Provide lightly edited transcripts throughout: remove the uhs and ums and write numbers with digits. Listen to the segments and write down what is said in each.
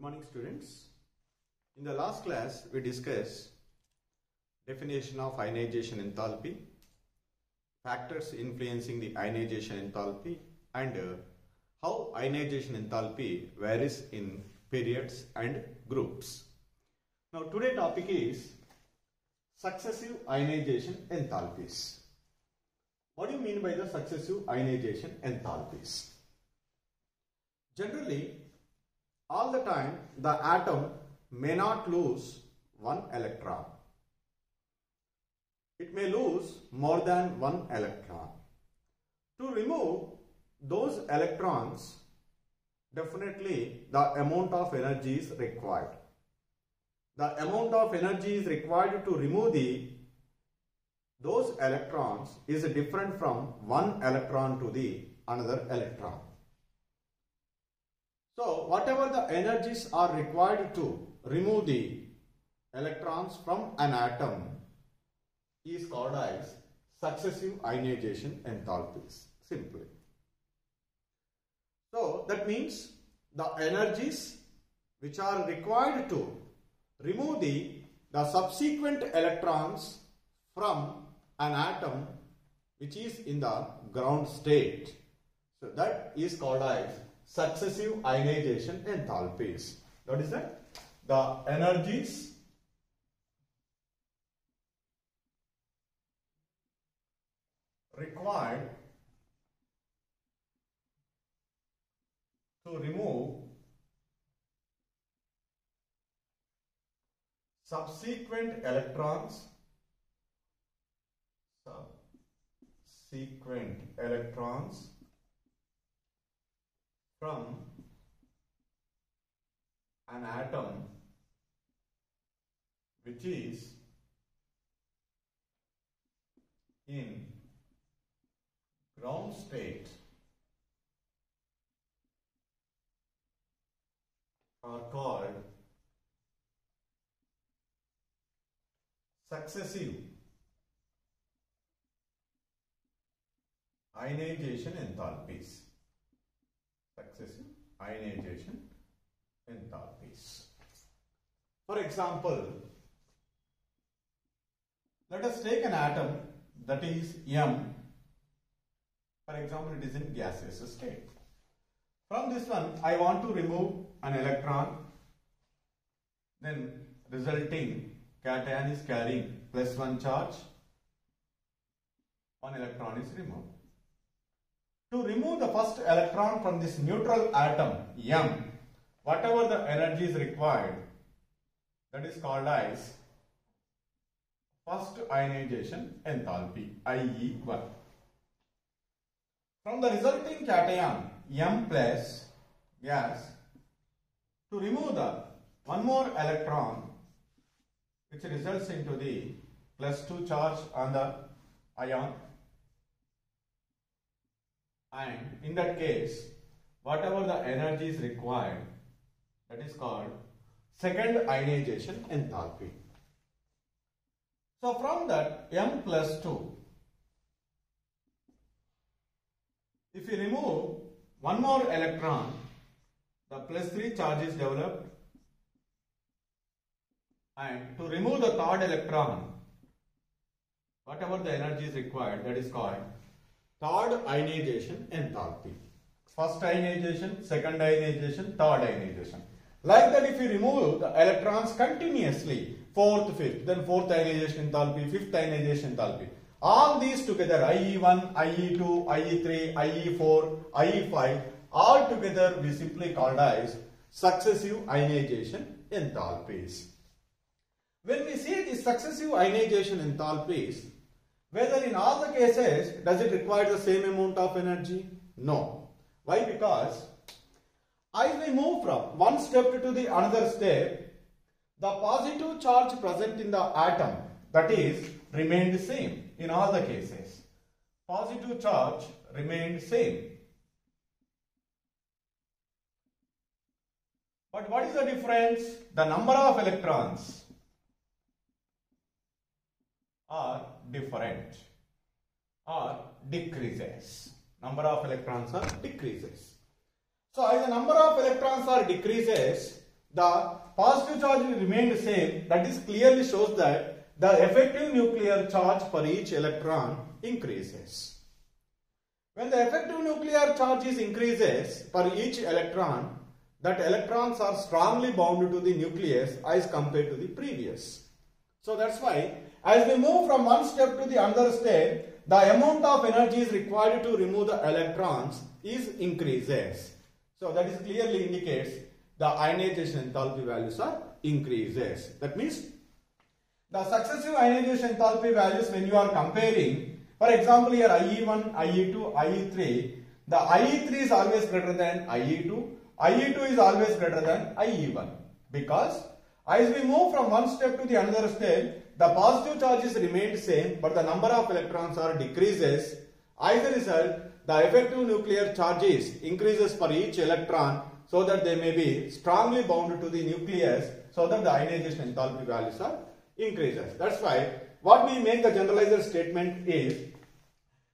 morning, students. In the last class, we discussed definition of ionization enthalpy, factors influencing the ionization enthalpy, and how ionization enthalpy varies in periods and groups. Now, today's topic is successive ionization enthalpies. What do you mean by the successive ionization enthalpies? Generally, all the time, the atom may not lose one electron. It may lose more than one electron. To remove those electrons, definitely the amount of energy is required. The amount of energy is required to remove those electrons is different from one electron to the another electron. So, whatever the energies are required to remove the electrons from an atom is called as successive ionization enthalpies, simply. So, that means the energies which are required to remove the subsequent electrons from an atom which is in the ground state. So, that is called as successive ionization enthalpies. What is that? The energies required to remove subsequent electrons from an atom which is in ground state are called successive ionization enthalpies. Successive ionization enthalpies. For example, let us take an atom that is M. For example, it is in gaseous state. From this one, I want to remove an electron. Then resulting cation is carrying +1 charge. One electron is removed. To remove the first electron from this neutral atom M, whatever the energy is required, that is called as first ionization enthalpy, IE1. From the resulting cation M plus gas, to remove the one more electron which results into the +2 charge on the ion, and in that case whatever the energy is required, that is called second ionization enthalpy. So from that M plus 2, if you remove one more electron, the +3 charge is developed, and to remove the third electron, whatever the energy is required, that is called third ionization enthalpy. First ionization, second ionization, third ionization. Like that, if you remove the electrons continuously, fourth, fifth, then fourth ionization enthalpy, fifth ionization enthalpy, all these together, IE1, IE2, IE3, IE4, IE5, all together we simply called as successive ionization enthalpies. When we see the successive ionization enthalpies, whether in all the cases does it require the same amount of energy? No. Why? Because as we move from one step to the another step, the positive charge present in the atom, that is, remained same in all the cases. Positive charge remained same. But what is the difference? The number of electrons are different or decreases. Number of electrons are decreases. So as the number of electrons are decreases, the positive charge will remain the same. That is clearly shows that the effective nuclear charge for each electron increases. When the effective nuclear charge is increases for each electron, that electrons are strongly bound to the nucleus as compared to the previous. So that's why as we move from one step to the other step, the amount of energy is required to remove the electrons is increases. So that is clearly indicates the ionization enthalpy values are increases. That means the successive ionization enthalpy values when you are comparing, for example here IE1, IE2, IE3, the IE3 is always greater than IE2, IE2 is always greater than IE1, because as we move from one step to the another step, the positive charges remain same but the number of electrons are decreases. As a result, the effective nuclear charges increases for each electron so that they may be strongly bound to the nucleus so that the ionization enthalpy values are increases. That's why what we make the generalizer statement is,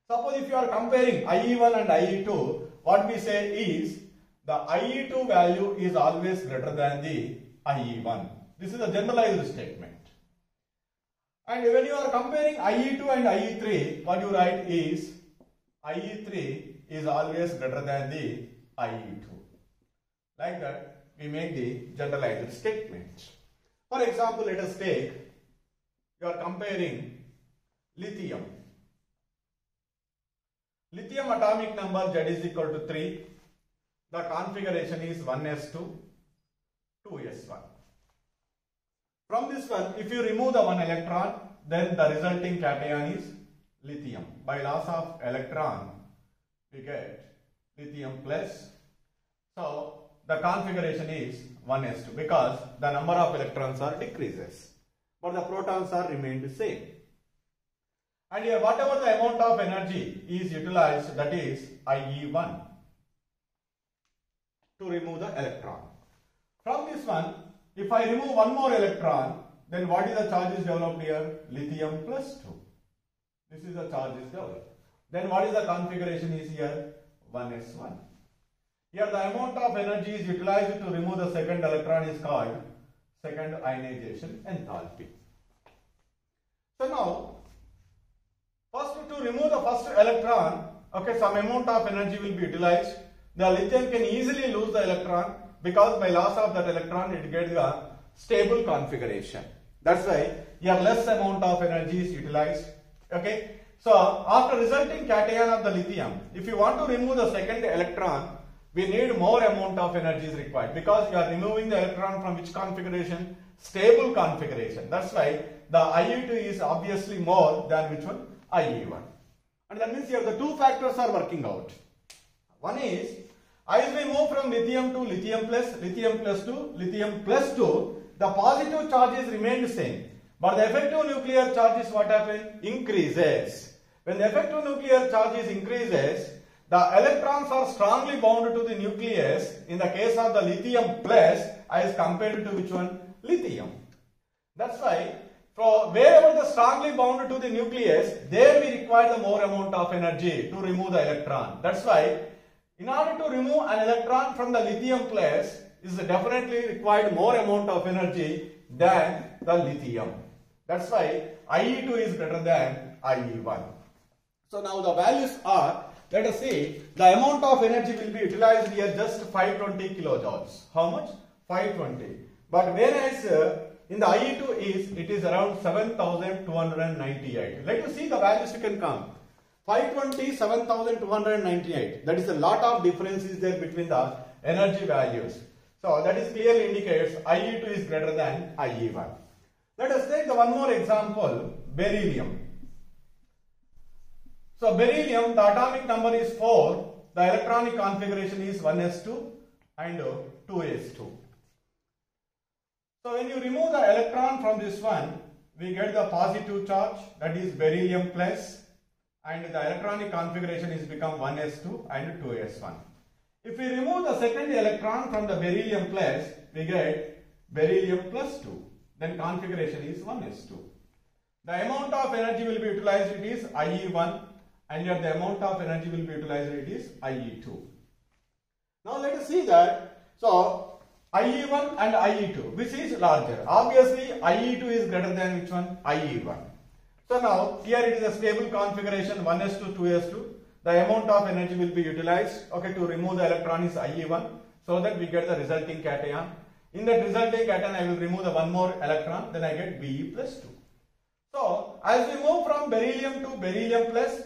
suppose if you are comparing IE1 and IE2, what we say is the IE2 value is always greater than the IE1. This is a generalized statement. And when you are comparing IE2 and IE3, what you write is IE3 is always greater than the IE2. Like that, we make the generalized statement. For example, let us take, you are comparing lithium. Lithium atomic number Z is equal to 3. The configuration is 1s2, 2s1. From this one, if you remove the one electron, then the resulting cation is lithium. By loss of electron, we get lithium plus. So the configuration is 1s2 because the number of electrons are decreases, but the protons are remained the same. And here whatever the amount of energy is utilized, that is IE1 to remove the electron. From this one, if I remove one more electron, then what is the charge is developed here? Lithium plus 2. This is the charge is developed. Then what is the configuration is here? 1s1. Here the amount of energy is utilized to remove the second electron is called second ionization enthalpy. So now, first to remove the first electron, okay, some amount of energy will be utilized. The lithium can easily lose the electron because by loss of that electron it gets a stable configuration. That's why here less amount of energy is utilized. Okay. So after resulting cation of the lithium, if you want to remove the second electron, we need more amount of energy is required because you are removing the electron from which configuration? Stable configuration. That's why the IE2 is obviously more than which one? IE1. And that means here the two factors are working out. One is, as we move from lithium to lithium plus to lithium plus 2, the positive charges remain the same. But the effective nuclear charge is what happens? Increases. When the effective nuclear charge is increases, the electrons are strongly bound to the nucleus in the case of the lithium plus as compared to which one? Lithium. That's why for wherever the strongly bound to the nucleus, there we require the more amount of energy to remove the electron. That's why in order to remove an electron from the lithium plus is definitely required more amount of energy than the lithium. That's why IE2 is greater than IE1. So now the values are, let us see, the amount of energy will be utilized here just 520 kilojoules. How much? 520. But whereas in the IE2 it is around 7298. Let us see the values you can come. 520, 7298. That is a lot of differences there between the energy values. So that is clearly indicates IE2 is greater than IE1. Let us take the one more example, beryllium. So beryllium, the atomic number is 4, the electronic configuration is 1s2 and 2s2. So when you remove the electron from this one, we get the positive charge, that is beryllium plus, and the electronic configuration is become 1s2 and 2s1. If we remove the second electron from the beryllium plus, we get beryllium plus 2, then configuration is 1s2. The amount of energy will be utilized, it is IE1, and here the amount of energy will be utilized, it is IE2. Now let us see that, so IE1 and IE2, which is larger? Obviously, IE2 is greater than which one? IE1. So now, here it is a stable configuration 1s2, 2s2. The amount of energy will be utilized, okay, to remove the electron is IE1, so that we get the resulting cation. In that resulting cation, I will remove the one more electron, then I get Be plus 2. So, as we move from beryllium to beryllium plus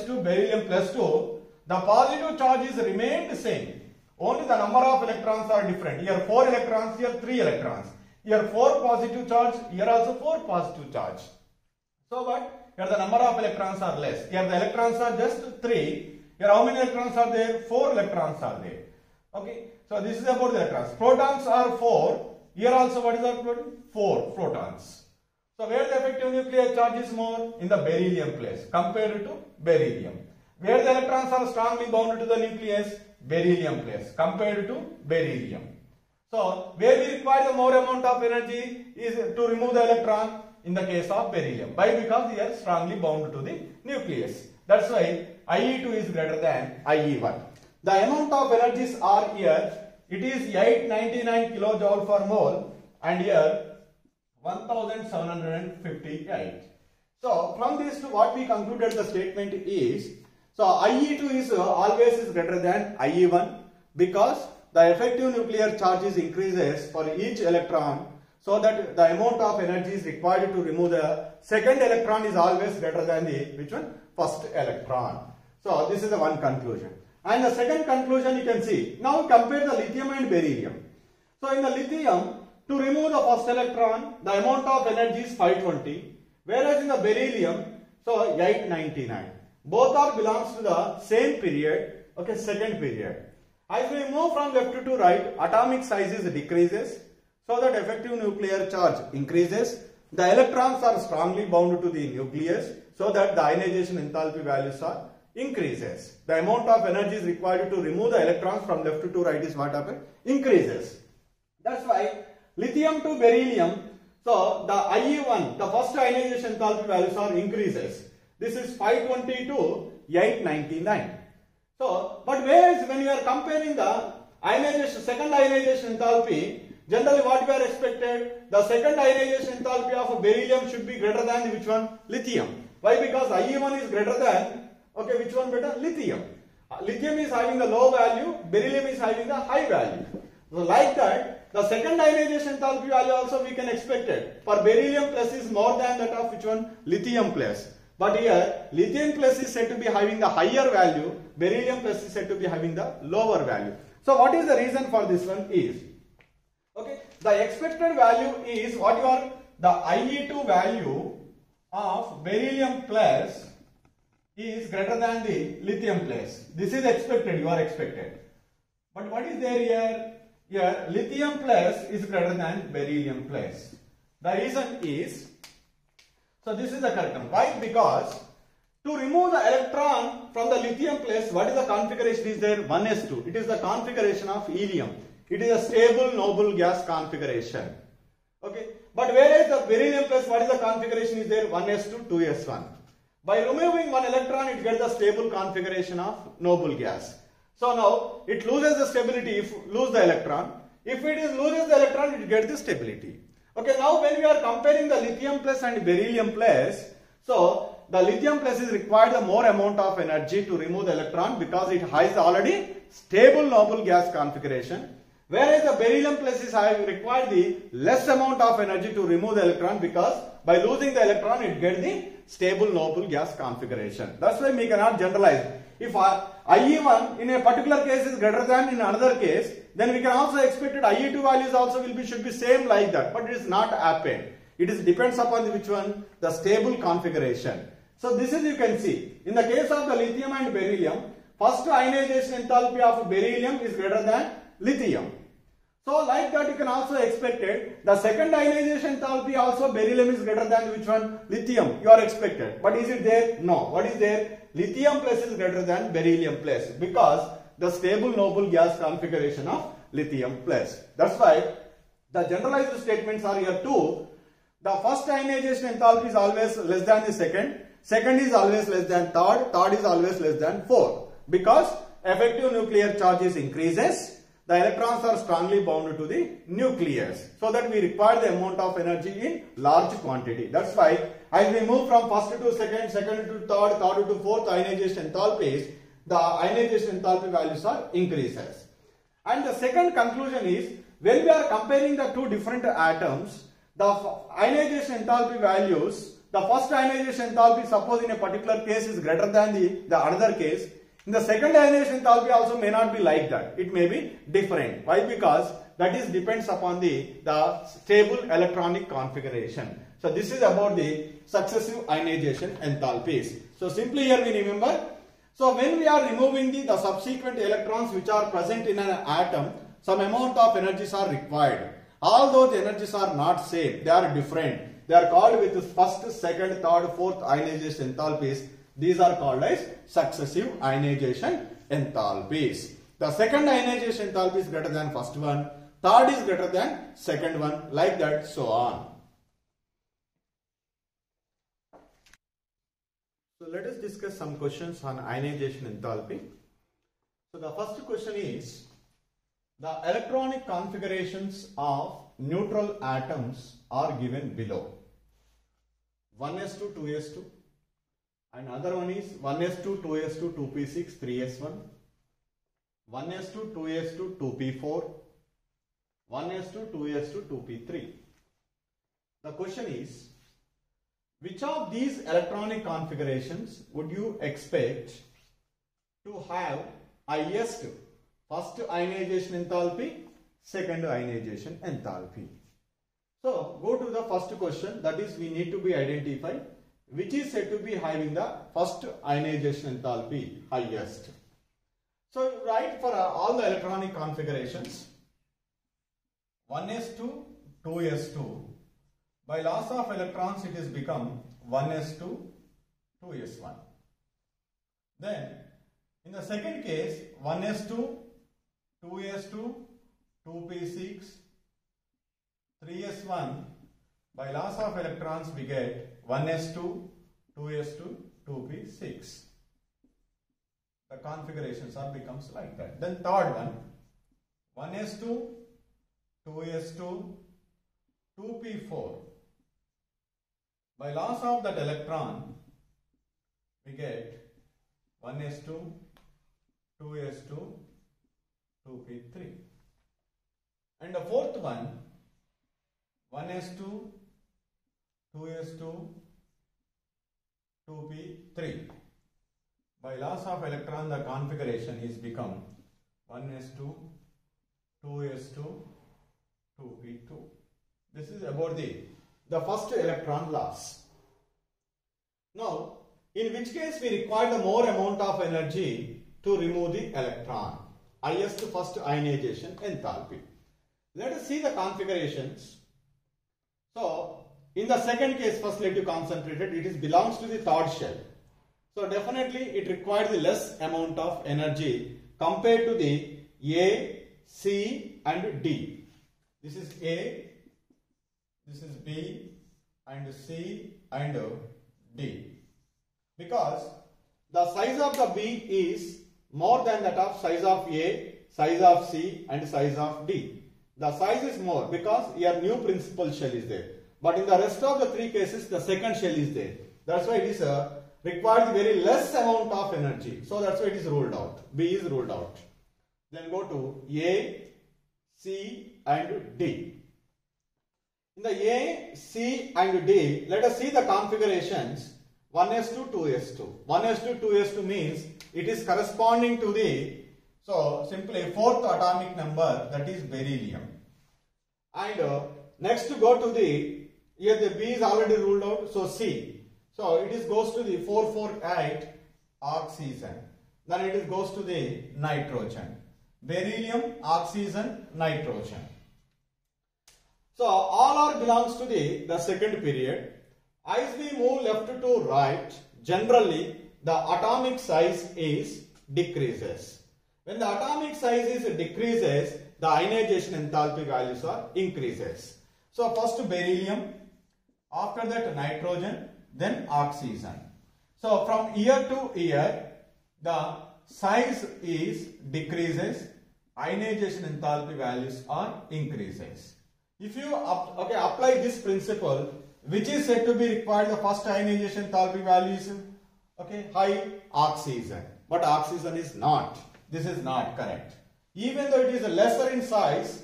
to beryllium plus 2, the positive charges remained same. Only the number of electrons are different. Here 4 electrons, here 3 electrons. Here 4 positive charge, here also 4 positive charge. So what? Here the number of electrons are less. Here the electrons are just 3. Here how many electrons are there? 4 electrons are there. Okay. So this is about the electrons. Protons are 4. Here also what is our proton? 4 protons. So where the effective nuclear charge is more? In the beryllium place compared to beryllium. Where the electrons are strongly bound to the nucleus? Beryllium place compared to beryllium. So where we require the more amount of energy is to remove the electron in the case of beryllium. Why? Because they are strongly bound to the nucleus. That's why IE2 is greater than IE1. The amount of energies are here. It is 899 kilojoule per mole and here 1758. So from this to what we concluded the statement is, so IE2 is always is greater than IE1 because the effective nuclear charges increases for each electron, so that the amount of energy is required to remove the second electron is always greater than the which one? First electron. So this is the one conclusion. And the second conclusion you can see. Now compare the lithium and beryllium. So in the lithium, to remove the first electron, the amount of energy is 520, whereas in the beryllium, so 899. Both are belongs to the same period, okay, second period. As we move from left to right, atomic sizes decreases, so that effective nuclear charge increases. The electrons are strongly bound to the nucleus, so that the ionization enthalpy values are increases. The amount of energy is required to remove the electrons from left to right is what happens? Increases. That's why lithium to beryllium, so the IE1, the first ionization enthalpy values are increases. This is 520 to 899. So, but whereas when you are comparing the ionization, second ionization enthalpy, generally what we are expected, the second ionization enthalpy of beryllium should be greater than which one? Lithium. Why? Because IE1 is greater than, okay, which one better? Lithium. Lithium is having the low value, beryllium is having the high value. So like that, the second ionization enthalpy value also we can expect it. For beryllium plus is more than that of which one? Lithium plus. But here, lithium plus is said to be having the higher value, beryllium plus is said to be having the lower value. So what is the reason for this one is, okay, the expected value is what you are, the IE2 value of beryllium plus is greater than the lithium plus. This is expected, you are expected. But what is there here? Here, lithium plus is greater than beryllium plus. The reason is, so this is the correct one. Why? Because to remove the electron from the lithium plus, what is the configuration is there? 1s2. It is the configuration of helium. It is a stable noble gas configuration. Okay. But whereas the beryllium plus, what is the configuration is there? 1s2, 2s1. By removing one electron, it gets the stable configuration of noble gas. So now it loses the stability if lose the electron. If it is loses the electron, it gets the stability. Okay, now when we are comparing the lithium plus and beryllium plus, so the lithium plus is required the more amount of energy to remove the electron because it has already stable noble gas configuration. Whereas the beryllium plus is required the less amount of energy to remove the electron because by losing the electron it gets the stable noble gas configuration. That's why we cannot generalize. If IE1 in a particular case is greater than in another case, then we can also expect that IE2 values also should be same like that. But it is not happened. It is depends upon which one? The stable configuration. So this is you can see. In the case of the lithium and beryllium, first ionization enthalpy of beryllium is greater than lithium. So like that you can also expect it. The second ionization enthalpy also beryllium is greater than which one? Lithium. You are expected. But is it there? No. What is there? Lithium plus is greater than beryllium plus because the stable noble gas configuration of lithium plus. That's why the generalized statements are here too. The first ionization enthalpy is always less than the second. Second is always less than third. Third is always less than fourth. Because effective nuclear charges increases. the electrons are strongly bound to the nucleus, so that we require the amount of energy in large quantity. That's why as we move from first to second, second to third, third to fourth ionization enthalpies, the ionization enthalpy values are increases. And the second conclusion is, when we are comparing the two different atoms, the ionization enthalpy values, the first ionization enthalpy suppose in a particular case is greater than the another case. In the second ionization enthalpy also may not be like that. It may be different. Why? Because that is depends upon the stable electronic configuration. So this is about the successive ionization enthalpies. So simply here we remember. So when we are removing the subsequent electrons which are present in an atom, some amount of energies are required. All those energies are not same. They are different. They are called with first, second, third, fourth ionization enthalpies. These are called as successive ionization enthalpies. The second ionization enthalpy is greater than first one. Third is greater than second one. Like that, so on. So let us discuss some questions on ionization enthalpy. So the first question is, the electronic configurations of neutral atoms are given below. 1s2, 2s2, and other one is 1s2, 2s2, 2p6, 3s1, 1s2, 2s2, 2p4, 1s2, 2s2, 2p3. The question is, which of these electronic configurations would you expect to have highest first ionization enthalpy, second ionization enthalpy? So go to the first question, that is we need to be identified which is said to be having the first ionization enthalpy highest. So write for all the electronic configurations 1s2, 2s2. By loss of electrons it is become 1s2, 2s1. Then in the second case 1s2, 2s2, 2p6, 3s1. By loss of electrons we get 1s2, 2s2, 2p6. The configurations are becomes like that. Then third one 1s2, 2s2, 2p4. By loss of that electron we get 1s2, 2s2, 2p3. And the fourth one 1s2, 2s2, 2p3. By loss of electron the configuration is become 1s2, 2s2, 2p2. This is about the first electron loss. Now, in which case we require the more amount of energy to remove the electron? Highest first ionization enthalpy. Let us see the configurations. So, in the second case, first let you concentrate it. It belongs to the third shell. So, definitely it requires the less amount of energy compared to the A, C and D. This is A, this is B and C and D. Because the size of the B is more than that of size of A, size of C and size of D. The size is more because your new principal shell is there. But in the rest of the three cases, the second shell is there. That's why it is required very less amount of energy. So that's why it is ruled out. B is ruled out. Then go to A, C and D. In the A, C and D, let us see the configurations 1s2, 2s2. 1s2, 2s2 means it is corresponding to the, so simply fourth atomic number, that is beryllium. And next to go to the, here the B is already ruled out, so C. So it goes to the 448 oxygen. Then it goes to the nitrogen. Beryllium, oxygen, nitrogen. So all are belongs to the second period. As we move left to right, generally the atomic size is decreases. When the atomic size is decreases, the ionization enthalpy values are increases. So first beryllium, after that nitrogen, then oxygen. So from year to year, the size is decreases ionization enthalpy values are increases. If you apply this principle, which is said to be required, the first ionization enthalpy value is high oxygen, but oxygen is not. This is not correct. Even though it is lesser in size,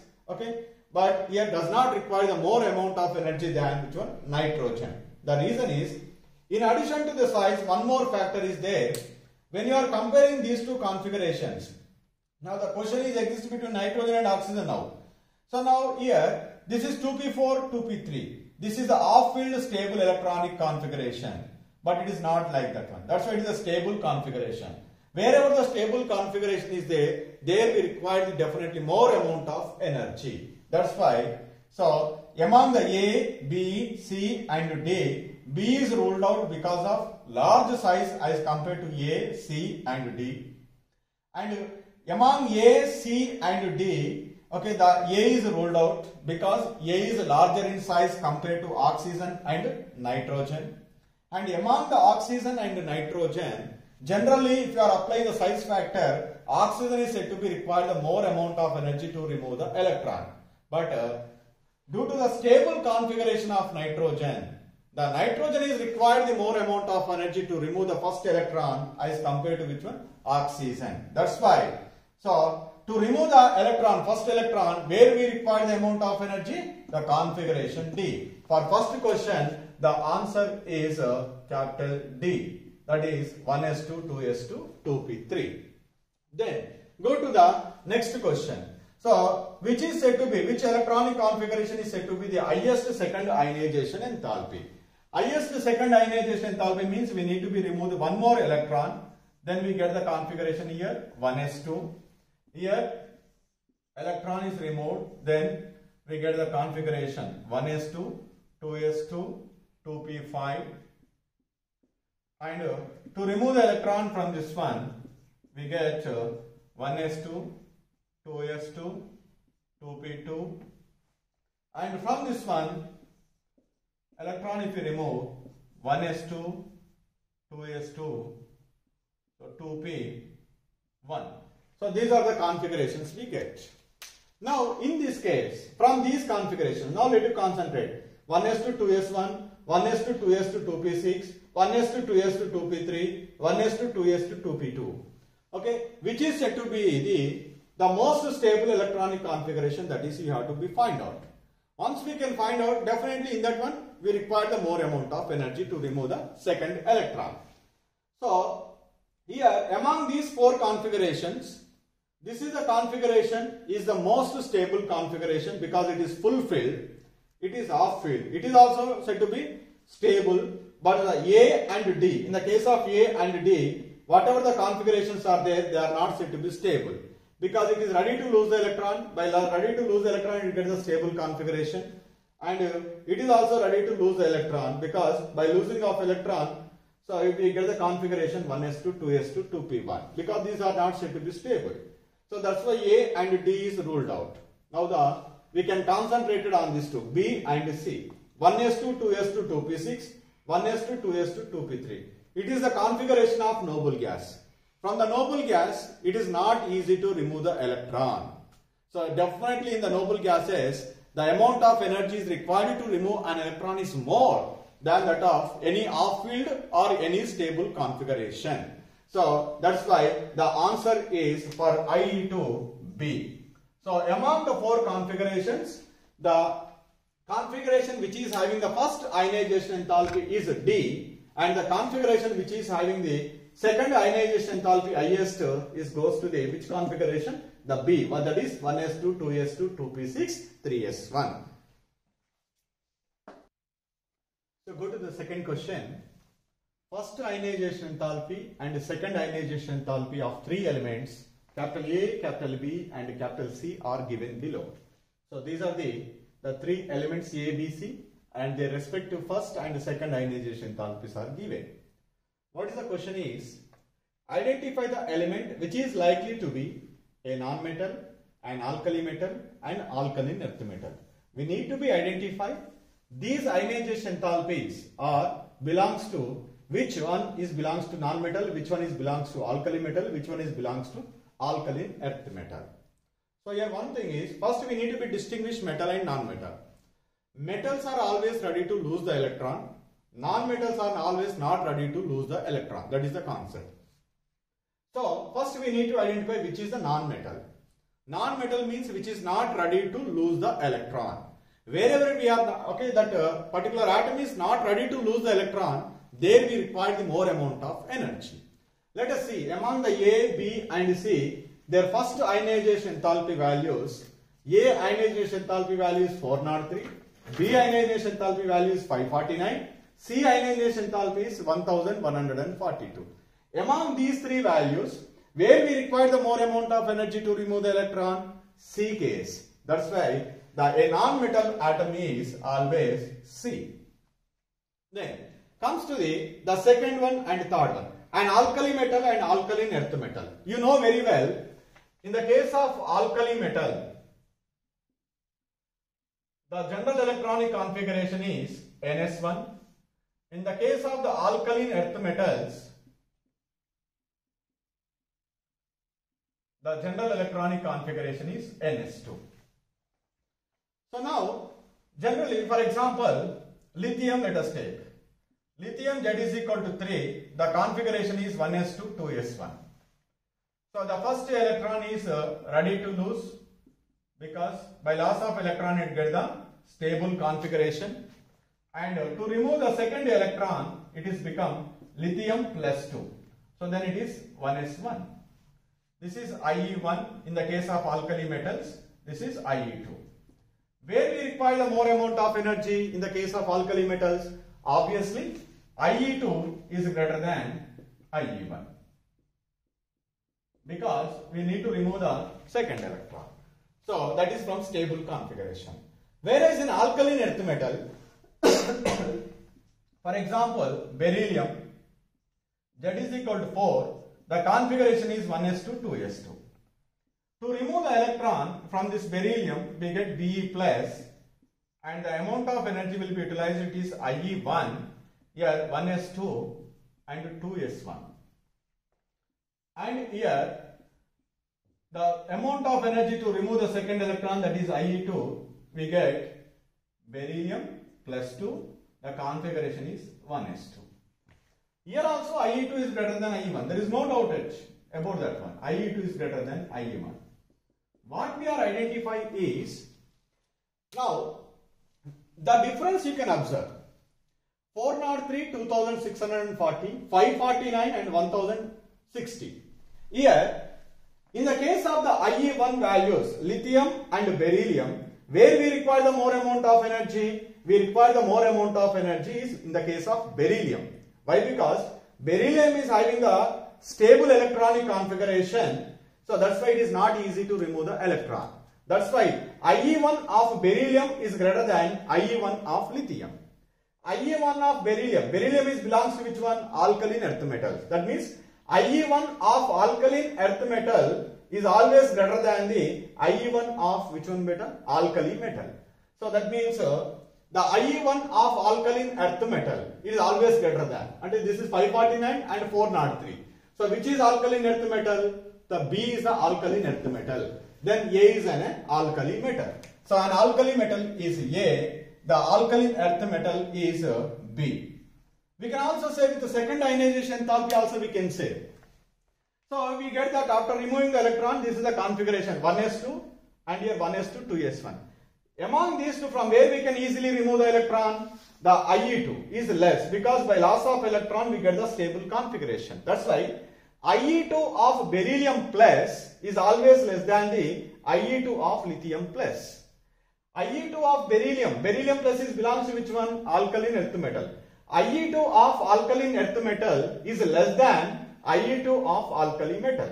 but here does not require the more amount of energy than which one? Nitrogen. The reason is, in addition to the size, one more factor is there. When you are comparing these two configurations, now the question is exists between nitrogen and oxygen now. So now here, this is 2p4, 2p3. This is the off-field stable electronic configuration, but it is not like that one. That's why it is a stable configuration. Wherever the stable configuration is there we require definitely more amount of energy. That's why, so among the A, B, C and D, B is ruled out because of large size as compared to A, C and D. And among A, C and D, the A is ruled out because A is larger in size compared to oxygen and nitrogen. And among the oxygen and nitrogen, generally if you are applying the size factor, oxygen is said to be required the more amount of energy to remove the electron. But due to the stable configuration of nitrogen, the nitrogen is required the more amount of energy to remove the first electron as compared to which one? Oxygen. That's why. So, to remove the electron, first electron, where we require the amount of energy? The configuration D. For first question, the answer is capital D. That is 1s2, 2s2, 2p3. Then, go to the next question. So, which is said to be, which electronic configuration is said to be the highest second ionization enthalpy? Highest second ionization enthalpy means we need to be removed one more electron. Then we get the configuration here, 1s2. Here, electron is removed. Then we get the configuration 1s2, 2s2, 2p5. And to remove the electron from this one, we get 1s2, 2s2, 2p2. And from this one, electron if we remove 1s2, 2s2, so 2p1. So these are the configurations we get. Now in this case, from these configurations, now let us concentrate. 1s2, 2s1, 1s2, 2s2, 2p6, 1s2, 2s2, 2p3, 1s2, 2s2, 2p2. Which is said to be the most stable electronic configuration, that is you have to be find out. Once we can find out, definitely in that one, we require the more amount of energy to remove the second electron. So, here among these four configurations, this is the configuration is the most stable configuration because it is full filled, it is half filled. It is also said to be stable, but the A and D, in the case of A and D, whatever the configurations are there, they are not said to be stable. Because it is ready to lose the electron, by ready to lose the electron, it gets a stable configuration. And it is also ready to lose the electron, because by losing of electron, so we get the configuration 1s2, 2s2, 2p1, because these are not said to be stable. So that's why A and D is ruled out. Now we can concentrate it on these two, B and C. 1s2, 2s2, 2p6, 1s2, 2s2, 2p3. It is the configuration of noble gas. From the noble gas, it is not easy to remove the electron. So definitely in the noble gases, the amount of energy is required to remove an electron is more than that of any off-field or any stable configuration. So that's why the answer is for I to B. So among the four configurations, the configuration which is having the first ionization enthalpy is D, and the configuration which is having the second ionization enthalpy highest is goes to the which configuration? The B. Well, that is 1s2, 2s2, 2p6, 3s1. So go to the second question. First ionization enthalpy and second ionization enthalpy of three elements, capital A, capital B and capital C are given below. So these are the three elements A, B, C, and their respective first and second ionization enthalpies are given. What is the question is, identify the element which is likely to be a non-metal, an alkali metal and alkaline earth metal. We need to be identify these ionization enthalpies are belongs to which one is belongs to non-metal, which one is belongs to alkali metal, which one is belongs to alkaline earth metal. So here one thing is, first we need to be distinguish metal and non-metal. Metals are always ready to lose the electron. Non-metals are always not ready to lose the electron. That is the concept. So first we need to identify which is the non-metal. Non-metal means which is not ready to lose the electron. Wherever we are, okay, that particular atom is not ready to lose the electron, there we require the more amount of energy. Let us see, among the A, B and C, their first ionization enthalpy values. A ionization enthalpy value is 403, B ionization enthalpy value is 549, C ionization enthalpy is 1142. Among these three values, where we require the more amount of energy to remove the electron? C case. That's why a non-metal atom is always C. Then comes to the second one and third one. An alkali metal and alkaline earth metal. You know very well, in the case of alkali metal, the general electronic configuration is Ns1. In the case of the alkaline earth metals, the general electronic configuration is Ns2. So now, generally, for example, lithium, let us take. Lithium Z is equal to 3, the configuration is 1s2, 2s1. So the first electron is ready to lose, because by loss of electron it gets the stable configuration, and to remove the second electron it is become lithium plus 2. So then it is 1s1. This is IE1 in the case of alkali metals, this is IE2. Where we require the more amount of energy in the case of alkali metals? Obviously IE2 is greater than IE1, because we need to remove the second electron. So that is from stable configuration. Whereas in alkaline earth metal, for example, beryllium, Z is equal to 4, the configuration is 1s2, 2s2. To remove the electron from this beryllium, we get Be plus, and the amount of energy will be utilized, it is IE1, here 1s2 and 2s1. And here, the amount of energy to remove the second electron, that is IE2, we get beryllium plus 2, the configuration is 1s2. Here also IE2 is greater than IE1. There is no doubt about that one. IE2 is greater than IE1. What we are identifying is, now the difference you can observe. 403, 2640, 549 and 1060. Here, in the case of the IE1 values, lithium and beryllium, where we require the more amount of energy? We require the more amount of energy is in the case of beryllium. Why? Because beryllium is having the stable electronic configuration, so that's why it is not easy to remove the electron. That's why IE1 of beryllium is greater than IE1 of lithium. IE1 of beryllium, beryllium belongs to which one? Alkaline earth metals. That means IE1 of alkaline earth metal is always greater than the IE1 of which one metal? Alkali metal. So that means the IE1 of alkaline earth metal is always greater than, and this is 549 and 403. So which is alkaline earth metal? The B is the alkaline earth metal. Then A is an alkali metal. So an alkali metal is A, the alkaline earth metal is B. We can also say with the second ionization enthalpy also we can say. So we get that after removing the electron, this is the configuration 1s2 and here 1s2, 2s1. Among these two, from where we can easily remove the electron? The IE2 is less, because by loss of electron we get the stable configuration. That's why IE2 of beryllium plus is always less than the IE2 of lithium plus. IE2 of beryllium plus belongs to which one? Alkaline earth metal. IE2 of alkaline earth metal is less than IE2 of alkali metal.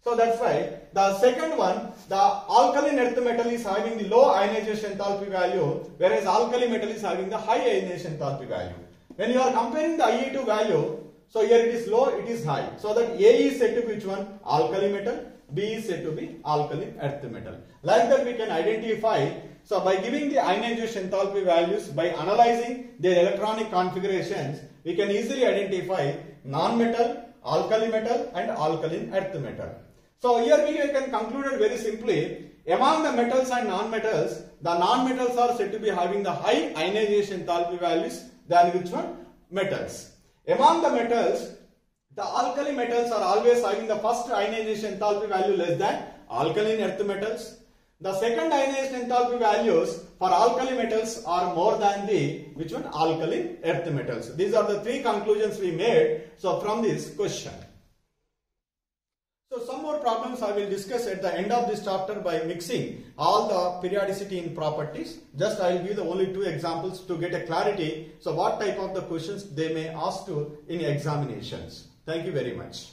So that's why the second one, the alkaline earth metal is having the low ionization enthalpy value, whereas alkali metal is having the high ionization enthalpy value. When you are comparing the IE2 value, so here it is low, it is high. So that A is said to be which one? Alkali metal. B is said to be alkaline earth metal. Like that we can identify. So by giving the ionization enthalpy values, by analyzing their electronic configurations, we can easily identify non-metal, alkali metal and alkaline earth metal. So here we can conclude it very simply. Among the metals and non-metals, the non-metals are said to be having the high ionization enthalpy values than which one? Metals. Among the metals, the alkali metals are always having the first ionization enthalpy value less than alkaline earth metals. The second ionization enthalpy values for alkali metals are more than the which one? Alkaline earth metals. These are the three conclusions we made so from this question. So some more problems I will discuss at the end of this chapter by mixing all the periodicity in properties. Just I will give the only two examples to get a clarity. So what type of the questions they may ask to in examinations. Thank you very much.